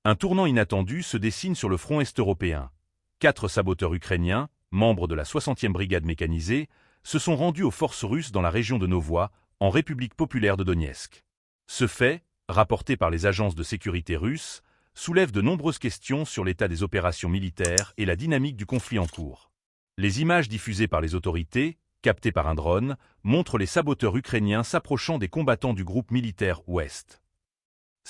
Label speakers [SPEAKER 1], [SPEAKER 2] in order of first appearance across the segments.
[SPEAKER 1] Un tournant inattendu se dessine sur le front est européen. 4 saboteurs ukrainiens, membres de la 60e brigade mécanisée, se sont rendus aux forces russes dans la région de Novoï, en République populaire de Donetsk. Ce fait, rapporté par les agences de sécurité russes, soulève de nombreuses questions sur l'état des opérations militaires et la dynamique du conflit en cours. Les images diffusées par les autorités, captées par un drone, montrent les saboteurs ukrainiens s'approchant des combattants du groupe militaire Ouest.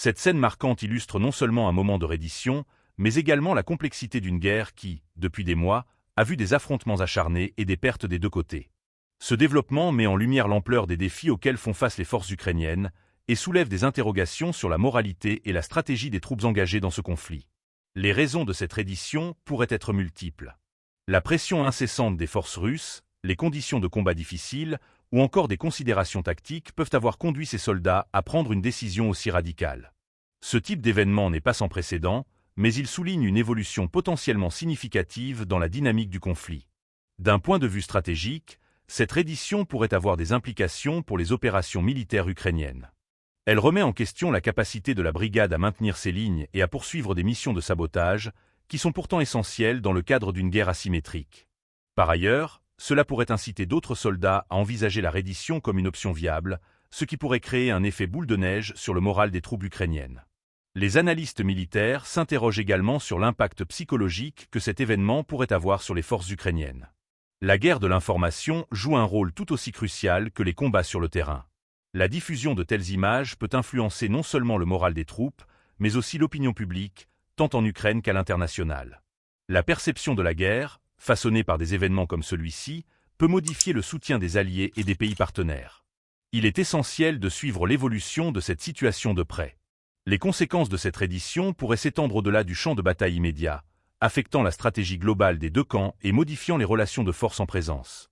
[SPEAKER 1] Cette scène marquante illustre non seulement un moment de reddition, mais également la complexité d'une guerre qui, depuis des mois, a vu des affrontements acharnés et des pertes des deux côtés. Ce développement met en lumière l'ampleur des défis auxquels font face les forces ukrainiennes et soulève des interrogations sur la moralité et la stratégie des troupes engagées dans ce conflit. Les raisons de cette reddition pourraient être multiples. La pression incessante des forces russes, les conditions de combat difficiles ou encore des considérations tactiques peuvent avoir conduit ces soldats à prendre une décision aussi radicale. Ce type d'événement n'est pas sans précédent, mais il souligne une évolution potentiellement significative dans la dynamique du conflit. D'un point de vue stratégique, cette reddition pourrait avoir des implications pour les opérations militaires ukrainiennes. Elle remet en question la capacité de la brigade à maintenir ses lignes et à poursuivre des missions de sabotage, qui sont pourtant essentielles dans le cadre d'une guerre asymétrique. Par ailleurs, cela pourrait inciter d'autres soldats à envisager la reddition comme une option viable, ce qui pourrait créer un effet boule de neige sur le moral des troupes ukrainiennes. Les analystes militaires s'interrogent également sur l'impact psychologique que cet événement pourrait avoir sur les forces ukrainiennes. La guerre de l'information joue un rôle tout aussi crucial que les combats sur le terrain. La diffusion de telles images peut influencer non seulement le moral des troupes, mais aussi l'opinion publique, tant en Ukraine qu'à l'international. La perception de la guerre, façonnée par des événements comme celui-ci, peut modifier le soutien des alliés et des pays partenaires. Il est essentiel de suivre l'évolution de cette situation de près. Les conséquences de cette reddition pourraient s'étendre au-delà du champ de bataille immédiat, affectant la stratégie globale des deux camps et modifiant les relations de force en présence.